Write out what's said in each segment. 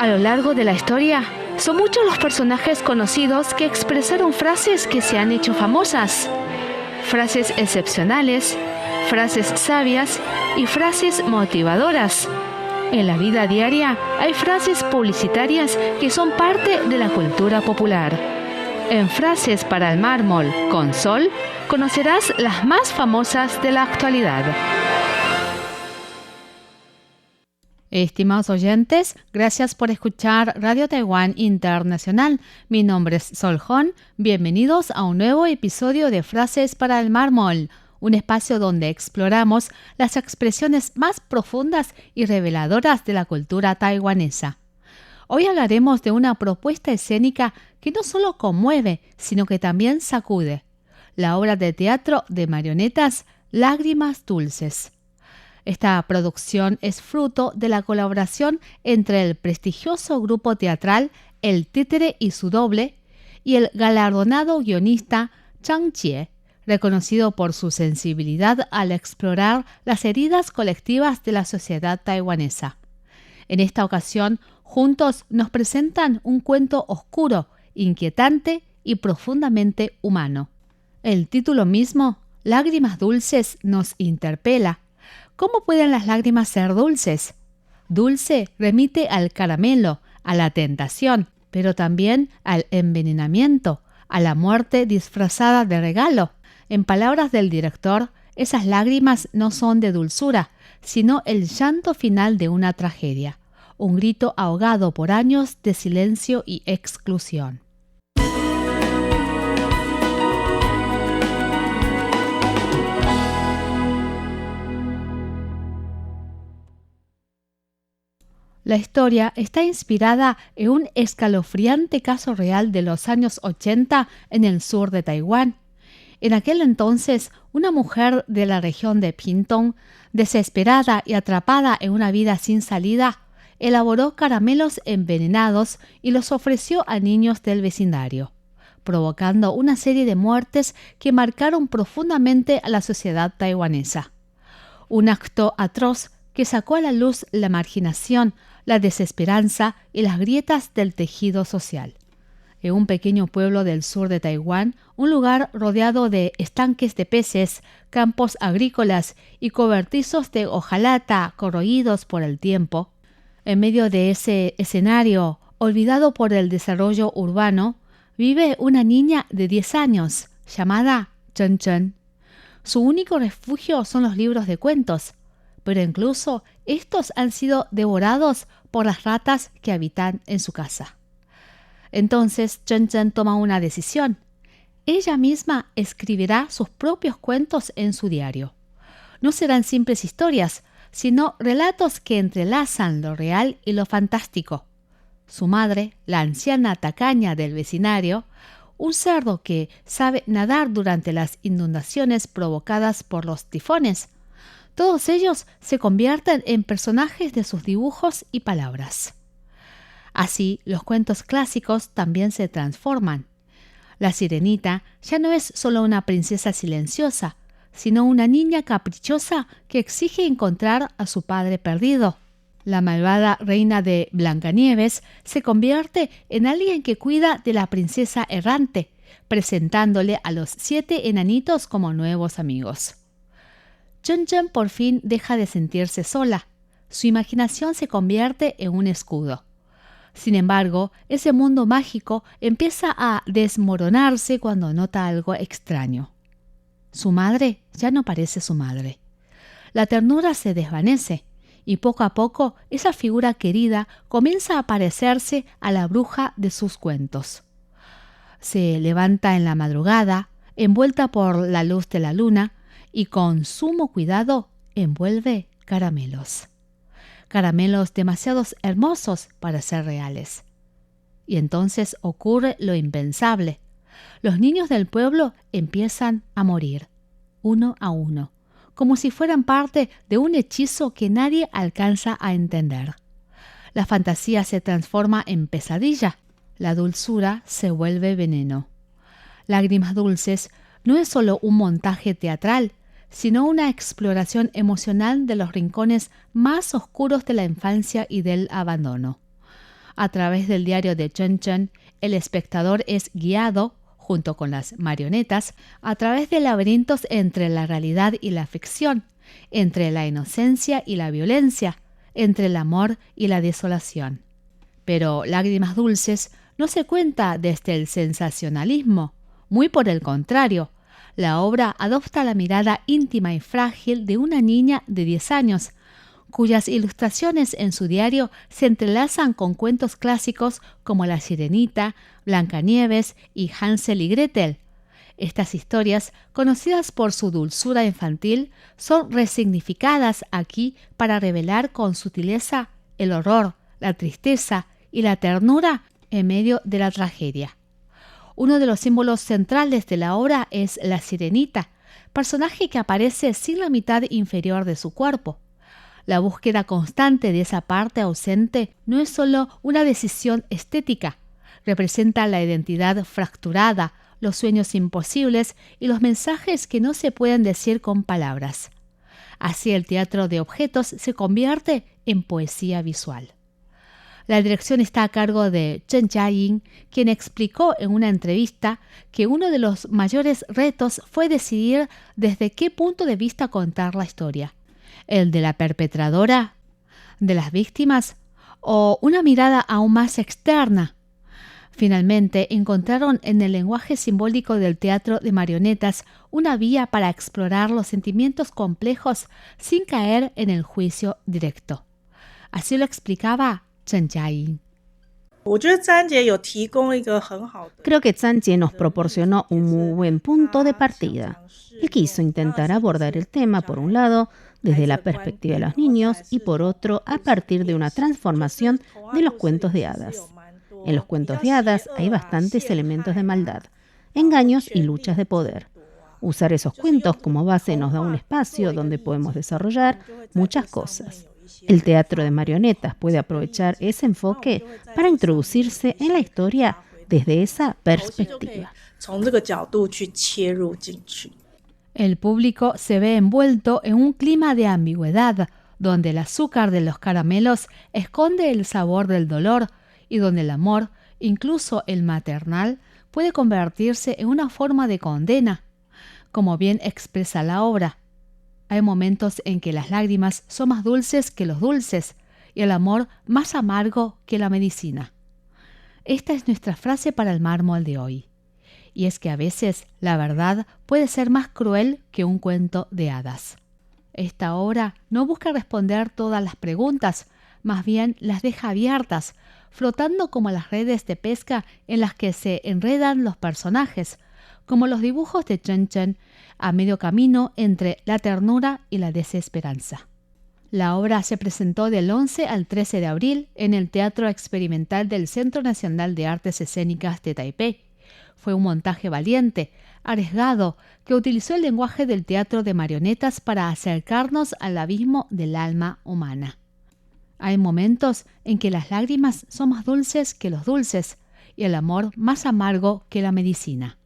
A lo largo de la historia, son muchos los personajes conocidos que expresaron frases que se han hecho famosas. Frases excepcionales, frases sabias y frases motivadoras. En la vida diaria hay frases publicitarias que son parte de la cultura popular. En Frases para el Mármol con Sol, conocerás las más famosas de la actualidad. Estimados oyentes, gracias por escuchar Radio Taiwán Internacional. Mi nombre es Sol Hon. Bienvenidos a un nuevo episodio de Frases para el Mármol, un espacio donde exploramos las expresiones más profundas y reveladoras de la cultura taiwanesa. Hoy hablaremos de una propuesta escénica que no solo conmueve, sino que también sacude. La obra de teatro de marionetas Lágrimas Dulces. Esta producción es fruto de la colaboración entre el prestigioso grupo teatral El Títere y su Doble y el galardonado guionista Zhang Jie, reconocido por su sensibilidad al explorar las heridas colectivas de la sociedad taiwanesa. En esta ocasión, juntos nos presentan un cuento oscuro, inquietante y profundamente humano. El título mismo, Lágrimas Dulces, nos interpela. ¿Cómo pueden las lágrimas ser dulces? Dulce remite al caramelo, a la tentación, pero también al envenenamiento, a la muerte disfrazada de regalo. En palabras del director, esas lágrimas no son de dulzura, sino el llanto final de una tragedia, un grito ahogado por años de silencio y exclusión. La historia está inspirada en un escalofriante caso real de los años 80 en el sur de Taiwán. En aquel entonces, una mujer de la región de Pingtung, desesperada y atrapada en una vida sin salida, elaboró caramelos envenenados y los ofreció a niños del vecindario, provocando una serie de muertes que marcaron profundamente a la sociedad taiwanesa. Un acto atroz que sacó a la luz la marginación, la desesperanza y las grietas del tejido social. En un pequeño pueblo del sur de Taiwán, un lugar rodeado de estanques de peces, campos agrícolas y cobertizos de hojalata corroídos por el tiempo, en medio de ese escenario olvidado por el desarrollo urbano, vive una niña de 10 años llamada Chen Chen. Su único refugio son los libros de cuentos, pero incluso estos han sido devorados por las ratas que habitan en su casa. Entonces Chen Chen toma una decisión. Ella misma escribirá sus propios cuentos en su diario. No serán simples historias, sino relatos que entrelazan lo real y lo fantástico. Su madre, la anciana tacaña del vecindario, un cerdo que sabe nadar durante las inundaciones provocadas por los tifones, todos ellos se convierten en personajes de sus dibujos y palabras. Así, los cuentos clásicos también se transforman. La sirenita ya no es solo una princesa silenciosa, sino una niña caprichosa que exige encontrar a su padre perdido. La malvada reina de Blancanieves se convierte en alguien que cuida de la princesa errante, presentándole a los 7 enanitos como nuevos amigos. Chen Chen por fin deja de sentirse sola. Su imaginación se convierte en un escudo. Sin embargo, ese mundo mágico empieza a desmoronarse cuando nota algo extraño. Su madre ya no parece su madre. La ternura se desvanece y poco a poco esa figura querida comienza a parecerse a la bruja de sus cuentos. Se levanta en la madrugada, envuelta por la luz de la luna, y con sumo cuidado envuelve caramelos. Caramelos demasiado hermosos para ser reales. Y entonces ocurre lo impensable. Los niños del pueblo empiezan a morir, uno a uno, como si fueran parte de un hechizo que nadie alcanza a entender. La fantasía se transforma en pesadilla, la dulzura se vuelve veneno. Lágrimas Dulces no es solo un montaje teatral, sino una exploración emocional de los rincones más oscuros de la infancia y del abandono. A través del diario de Chen Chen, el espectador es guiado, junto con las marionetas, a través de laberintos entre la realidad y la ficción, entre la inocencia y la violencia, entre el amor y la desolación. Pero Lágrimas Dulces no se cuenta desde el sensacionalismo, muy por el contrario. La obra adopta la mirada íntima y frágil de una niña de 10 años, cuyas ilustraciones en su diario se entrelazan con cuentos clásicos como La Sirenita, Blancanieves y Hansel y Gretel. Estas historias, conocidas por su dulzura infantil, son resignificadas aquí para revelar con sutileza el horror, la tristeza y la ternura en medio de la tragedia. Uno de los símbolos centrales de la obra es la Sirenita, personaje que aparece sin la mitad inferior de su cuerpo. La búsqueda constante de esa parte ausente no es solo una decisión estética, representa la identidad fracturada, los sueños imposibles y los mensajes que no se pueden decir con palabras. Así el teatro de objetos se convierte en poesía visual. La dirección está a cargo de Chen Jiaying, quien explicó en una entrevista que uno de los mayores retos fue decidir desde qué punto de vista contar la historia. ¿El de la perpetradora? ¿De las víctimas? ¿O una mirada aún más externa? Finalmente, encontraron en el lenguaje simbólico del teatro de marionetas una vía para explorar los sentimientos complejos sin caer en el juicio directo. Así lo explicaba Chen Jiaying. Creo que Zhang Jie nos proporcionó un muy buen punto de partida. Él quiso intentar abordar el tema, por un lado, desde la perspectiva de los niños y por otro, a partir de una transformación de los cuentos de hadas. En los cuentos de hadas hay bastantes elementos de maldad, engaños y luchas de poder. Usar esos cuentos como base nos da un espacio donde podemos desarrollar muchas cosas. El teatro de marionetas puede aprovechar ese enfoque para introducirse en la historia desde esa perspectiva. El público se ve envuelto en un clima de ambigüedad, donde el azúcar de los caramelos esconde el sabor del dolor y donde el amor, incluso el maternal, puede convertirse en una forma de condena. Como bien expresa la obra, hay momentos en que las lágrimas son más dulces que los dulces y el amor más amargo que la medicina. Esta es nuestra frase para el mármol de hoy. Y es que a veces la verdad puede ser más cruel que un cuento de hadas. Esta obra no busca responder todas las preguntas, más bien las deja abiertas, flotando como las redes de pesca en las que se enredan los personajes, como los dibujos de Chen Chen, a medio camino entre la ternura y la desesperanza. La obra se presentó del 11 al 13 de abril en el Teatro Experimental del Centro Nacional de Artes Escénicas de Taipei. Fue un montaje valiente, arriesgado, que utilizó el lenguaje del teatro de marionetas para acercarnos al abismo del alma humana. Hay momentos en que las lágrimas son más dulces que los dulces y el amor más amargo que la medicina.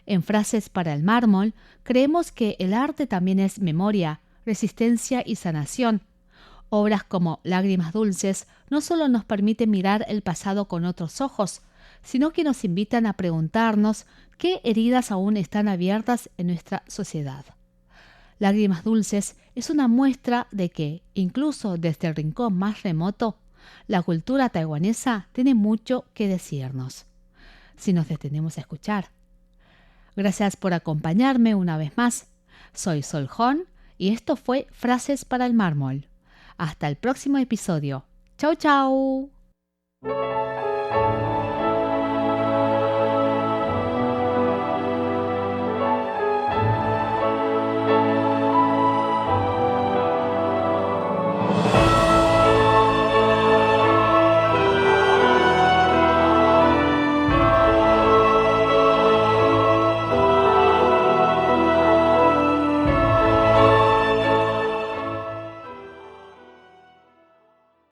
En Frases para el mármol, creemos que el arte también es memoria, resistencia y sanación. Obras como Lágrimas Dulces no solo nos permiten mirar el pasado con otros ojos, sino que nos invitan a preguntarnos qué heridas aún están abiertas en nuestra sociedad. Lágrimas Dulces es una muestra de que, incluso desde el rincón más remoto, la cultura taiwanesa tiene mucho que decirnos, si nos detenemos a escuchar. Gracias por acompañarme una vez más. Soy Sol Hon y esto fue Frases para el mármol. Hasta el próximo episodio. ¡Chau, chau!